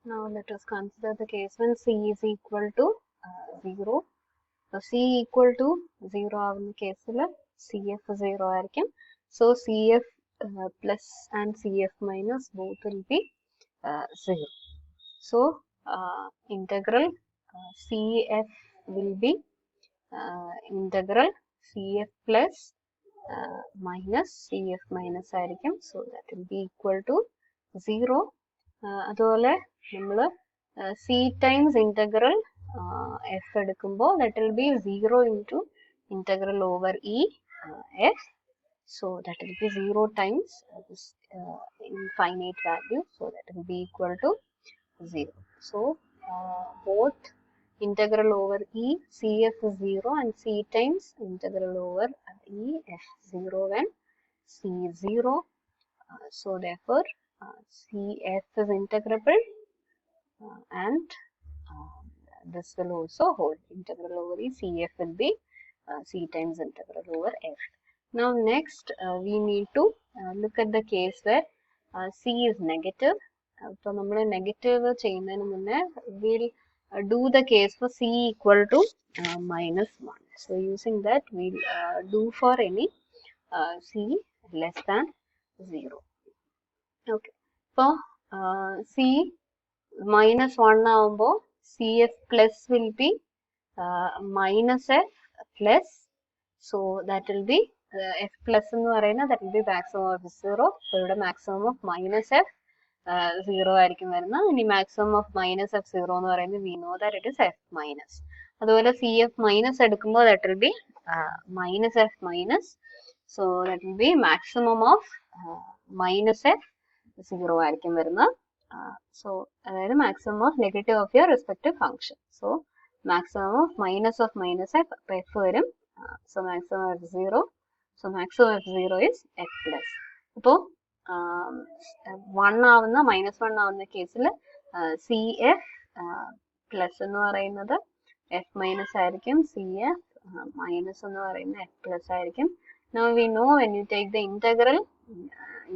Now let us consider the case when c is equal to 0. So c equal to 0 ആവുന്ന കേസിൽ cf 0 ആയിരിക്കും. So cf plus and cf minus both will be 0. So integral cf will be integral cf plus minus cf minus ആയിരിക്കും. So that will be equal to 0. അതുപോലെ നമ്മൾ c times integral f എടുക്കുമ്പോൾ that will be 0 into integral over e f. So that will be 0 times this infinite value. So that will be equal to 0. So both integral over e cf is 0 and c times integral over e f 0 when c is 0. So therefore cf is integrable and this will also hold. Integral over e cf will be c times integral over f. Now next we need to look at the case where c is negative. So നമ്മൾ negative ചെയ്യുന്നതിന് മുന്നേ we'll do the case for c equal to minus 1. So using that we'll do for any c less than 0. Okay. For c minus 1 ആവുമ്പോൾ cf plus will be minus f plus. So that will be f plus എന്ന് പറയുന്നത് that will be maximum of 0. So ഇവിടെ maximum of minus f 0 ആയിരിക്കും വരുന്നത്. ഇനി maximum of minus f 0 എന്ന് പറയുന്നത് we know that it is f minus. അതുപോലെ cf minus എടുക്കുമ്പോൾ that will be minus f minus. So that will be maximum of minus f 0 ആയിരിക്കും വരുന്നത്. So അതായത് maximum of negative of your respective function. So maximum of minus f f വരും. So maximum of 0. So maximum of 0 is f plus. അപ്പോൾ 1 ആവുന്ന minus 1 ആവുന്ന കേസിൽ C F plus എന്ന് പറയുന്നത് എഫ് മൈനസ് ആയിരിക്കും. സി എഫ് മൈനസ് എന്ന് പറയുന്നത് എഫ് പ്ലസ് ആയിരിക്കും. Now we know when you take the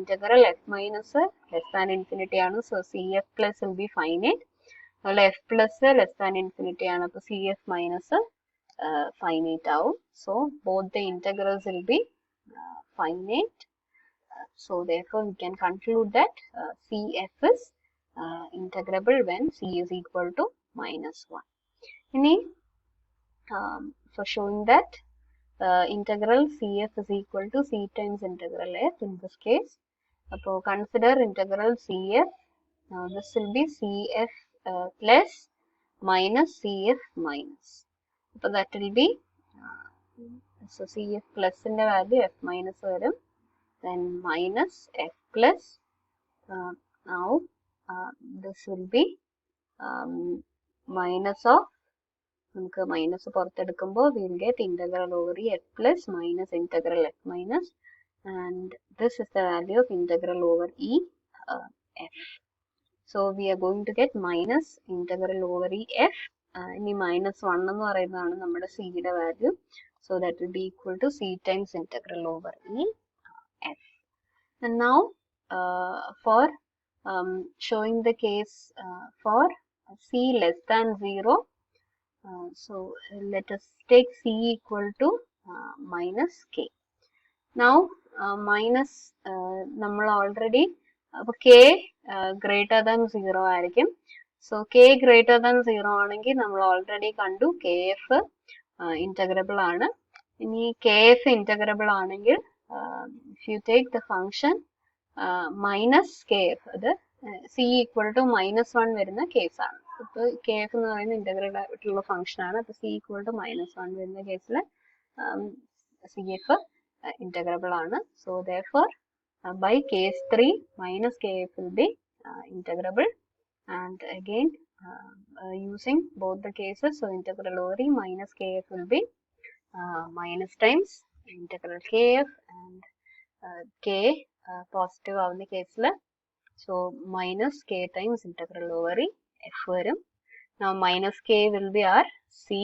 integral f minus less than infinity ആണ്. So cf plus will be finite. അതുപോലെ f plus less than infinity ആണ്. അപ്പോൾ cf minus finite ആവും. So both the integrals will be finite. So therefore we can conclude that cf is integrable when c is equal to minus 1. Ini for showing that integral cf is equal to c times integral f in this case. So consider integral cf. Now this will be cf plus minus cf minus. So that will be so cf plus in the value f minus varum. Then minus f plus. Now this will be minus of നമുക്ക് minus പുറത്തെടുക്കുമ്പോൾ we will get integral over e f plus minus integral f minus, and this is the value of integral over e f. So we are going to get minus integral over e f. ഇനി minus 1 എന്ന് പറയുന്നതാണ് നമ്മുടെ c യുടെ value. So that will be equal to c times integral over e f. And now for showing the case for c less than 0. So let us take c equal to minus k. Now minus നമ്മൾ already k greater than 0 ആയിരിക്കും. So k greater than 0 ആണെങ്കിൽ നമ്മൾ already കണ്ടു kf integrable ആണ്. ഇനി kf integrable ആണെങ്കിൽ if you take the function minus kf, അത് c equal to minus 1 വരുന്ന കേസാണ്. ഇപ്പോൾ kf എന്ന് പറയുന്ന ഇന്റഗ്രൽ ആയിട്ടുള്ള ഫംഗ്ഷൻ ആണ്. അപ്പോൾ c equal to minus 1 വരുന്ന കേസിൽ cf integrable ആണ്. So therefore by case 3 minus kf will be integrable, and again using both the cases, so integral over e minus kf will be minus times integral kf, and k positive ആവുന്ന കേസിൽ so minus k times integral over e f വരും. Now minus k will be our c.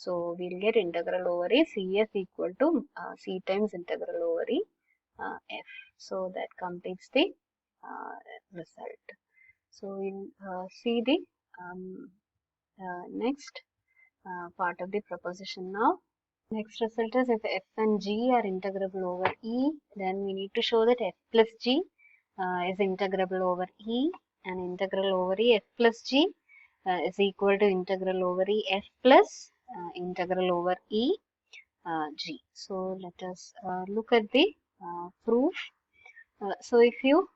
So we'll get integral over e cf equal to c times integral over e f. So that completes the result. So we'll see the next part of the proposition now. Next result is if f and g are integrable over E, then we need to show that f plus g is integrable over E, and integral over E f plus g is equal to integral over E f plus integral over E g. So let us look at the proof. So if you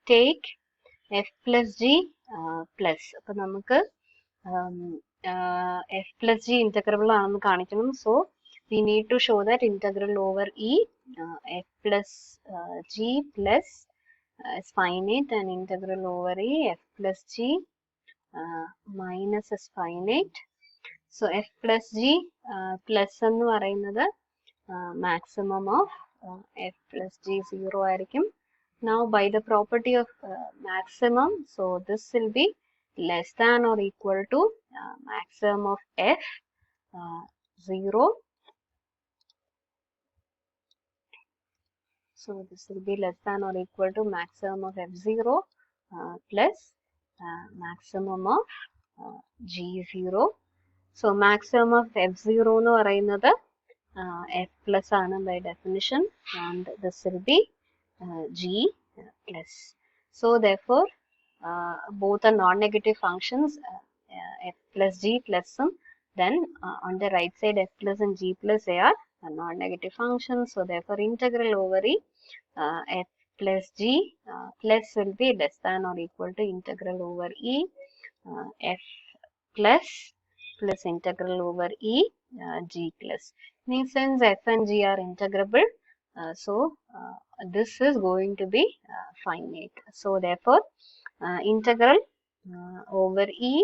take f plus g plus, അപ്പോൾ നമുക്ക് f plus g integrable ആണെന്ന് കാണിക്കണം. So we need to show that integral over E f plus g plus is finite, and integral over E f plus g minus is finite. So f plus g plus എന്ന് പറയുന്നത് maximum of f plus g 0 ആയിരിക്കും. Now by the property of maximum, so this will be less than or equal to maximum of f 0. So this will be less than or equal to maximum of f0 plus maximum of g0. So maximum of f0 എന്ന് പറയുന്നത് f plus ആണ് by definition, and this will be g plus. So therefore both are non-negative functions, f plus g plus them. Then on the right side f plus and g plus, they are non-negative functions. So therefore integral over E f plus g plus will be less than or equal to integral over E f plus integral over E g plus. Since f and g are integrable, so this is going to be finite. So therefore integral over E,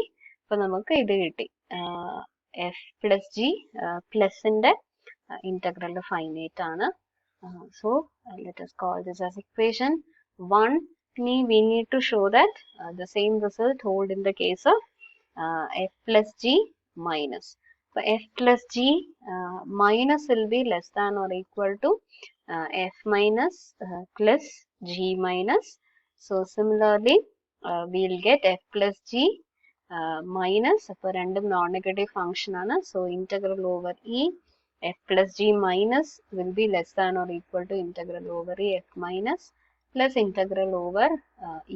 ഇപ്പോൾ നമുക്ക് ഇത് കിട്ടി f plus g plus ന്റെ integral finite ആണ്. So let us call this as equation 1. We need to show that the same result hold in the case of f plus g minus. So f plus g minus will be less than or equal to f minus plus g minus. So similarly we'll get f plus g minus, അപ്പോൾ രണ്ടും non-negative function ആണ്. So integral over E f plus g minus will be less than or equal to integral over E f minus plus integral over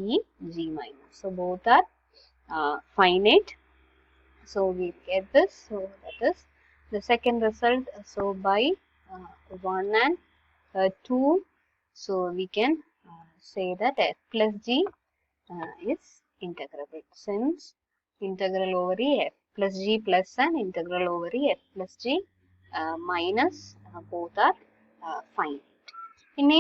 E g minus. So both are finite. So we get this. So that is the second result. So by 1 and 2, so we can say that f plus g is integrable, since integral over E f plus g plus and integral over E f plus g minus both are finite. In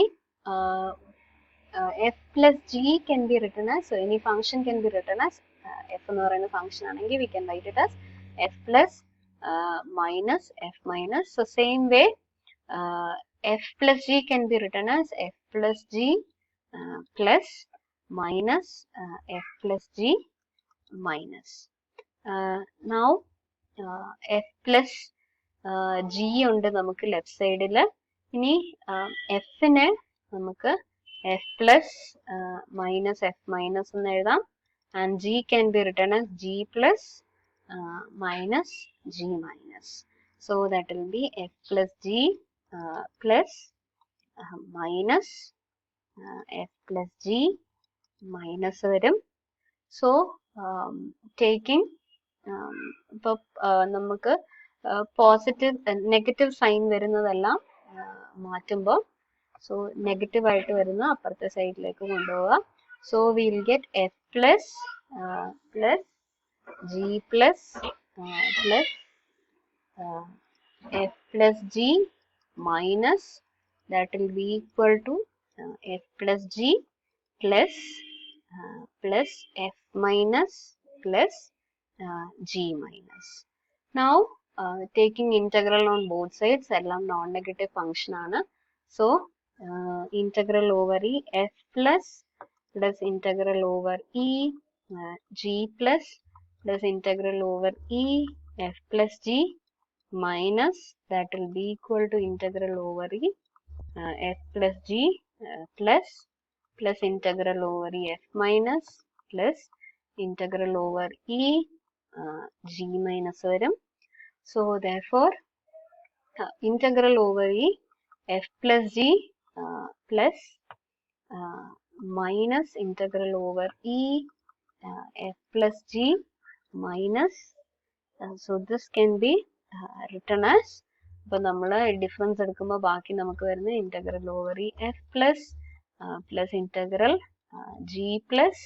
f plus g can be written as, so any function can be written as f എന്ന് പറയുന്ന function ആണെങ്കിൽ we can write it as f plus minus f minus. So same way f plus g can be written as f plus g plus minus f plus g minus. Now f plus g ഉണ്ട് നമുക്ക് left സൈഡിൽ. ഇനി f നെ നമുക്ക് f plus minus f minus എന്ന് എഴുതാം, and g can be written as g plus minus g minus. So that will be f plus g plus minus f plus g minus വരും. So taking ഇപ്പോൾ നമുക്ക് positive negative sign വരുന്നതെല്ലാം മാറ്റുമ്പോൾ, so negative ആയിട്ട് വരുന്ന അപ്പുറത്തെ സൈഡിലേക്ക് കൊണ്ടുപോവുക. So will get F plus plus G plus plus F plus G minus, that will be equal to f plus g plus plus f minus plus g minus. Now taking integral on both sides, എല്ലാം non-negative function ആണ്. So integral over E f plus integral over E g plus integral over E f plus g minus, that will be equal to integral over E f plus g plus integral over E f minus plus integral over E G minus varum. So therefore integral over E f plus G plus minus integral over E f plus G minus so this can be written as അപ്പോൾ നമ്മൾ difference എടുക്കുമ്പോൾ ബാക്കി നമുക്ക് വരുന്ന integral over ഈ F plus plus integral G plus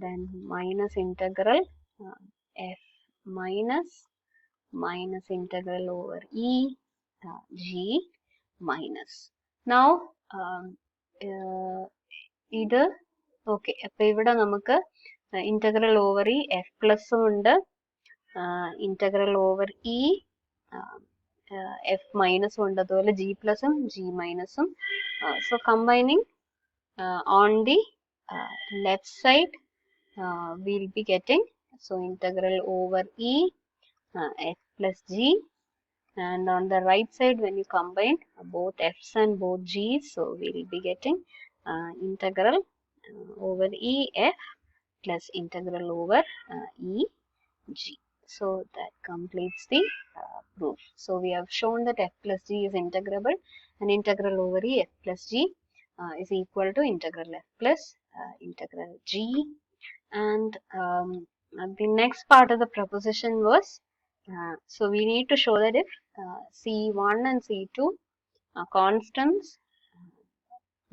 then minus integral f minus minus integral over e g minus. Now ഇത് okay അപ്പോൾ ഇവിടെ നമുക്ക് ഇൻ്റഗ്രൽ ഓവർ ഈ എഫ് പ്ലസും ഉണ്ട് ഇൻ്റഗ്രൽ ഓവർ ഈ എഫ് മൈനസും ഉണ്ട് അതുപോലെ ജി പ്ലസും ജി മൈനസും so combining on the left side we'll be getting so integral over e f plus g, and on the right side when you combine both f's and both g's, so we'll be getting integral over e f plus integral over e g. So that completes the proof. So we have shown that f plus g is integrable and integral over e f plus g is equal to integral f plus integral g. And the next part of the proposition was so we need to show that if C1 and C2 are constants,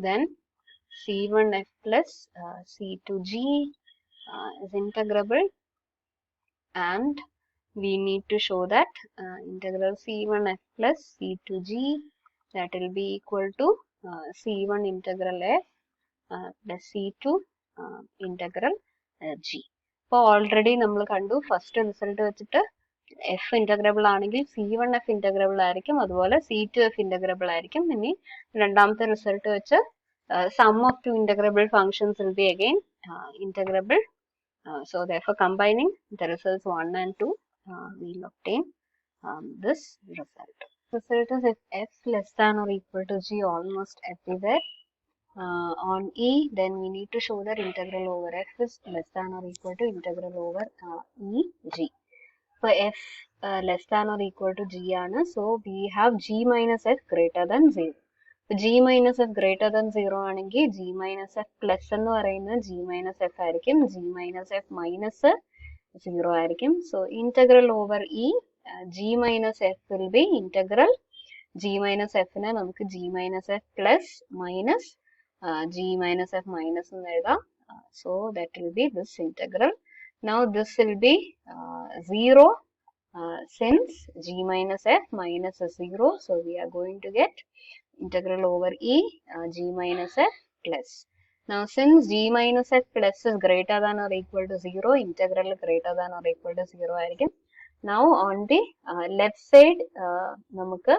then C1f plus C2g is integrable, and we need to show that integral C1f plus C2g that will be equal to C1 integral f plus C2 integral g. അപ്പോൾ already നമ്മൾ കണ്ടു first result വെച്ചിട്ട് F integrable ആണെങ്കിൽ C1f integrable ആയിരിക്കും, അതുപോലെ C2f integrable ആയിരിക്കും. ഇനി രണ്ടാമത്തെ റിസൾട്ട് വെച്ച് sum of two integrable functions will be again integrable. So therefore combining the results 1 and 2 we will obtain this result. Result is if f less than or equal to g almost everywhere. On E, then we need to show that integral over f is less than or equal to integral over E g. For f less than or equal to g ആണ്, so we have g minus f greater than 0. g minus f greater than 0 ആണെങ്കിൽ g minus f plus എന്ന് പറയുന്നത് g minus f ആയിരിക്കും, g minus f minus 0 ആയിരിക്കും. So integral over E g minus f will be integral g minus f നെ നമുക്ക് g minus f plus minus g minus f minus എന്ന് എഴുതാം. So that will be this integral. Now this will be 0 since g minus f minus is 0. So we are going to get integral over E g minus f plus. Now since g minus f plus is greater than or equal to 0, integral greater than or equal to 0 ആയിരിക്കും. Now on the left side നമുക്ക്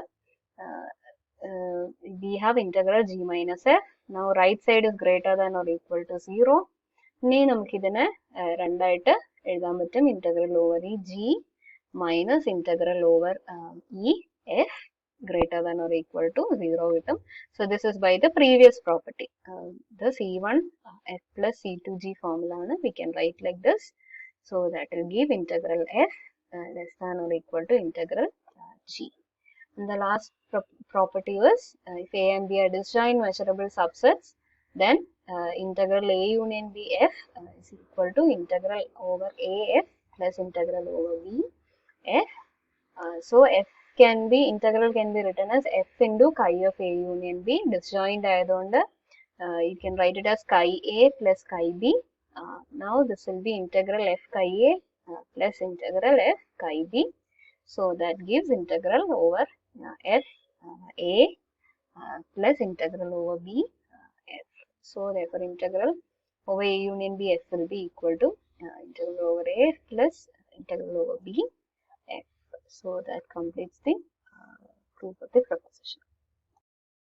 we have integral g minus f. Now right side is greater than or equal to 0. ഇനി നമുക്ക് ഇതിനെ രണ്ടായിട്ട് എഴുതാൻ പറ്റും, integral over e g minus integral over e f greater than or equal to 0 കിട്ടും. So this is by the previous property. The C1 f plus C2g formula ആണ്, we can write like this. So that will give integral f less than or equal to integral g. And the last property was if A and B are disjoint measurable subsets, then integral A union B f is equal to integral over A f plus integral over B f. So f can be, integral can be written as f into chi of A union B. Disjoint ആയതുകൊണ്ട് you can write it as chi A plus chi B. Now this will be integral f chi A plus integral f chi B. So that gives integral over f a plus integral over b f. So therefore integral over A union B f will be equal to integral over A f plus integral over B f. So that completes the proof of the proposition.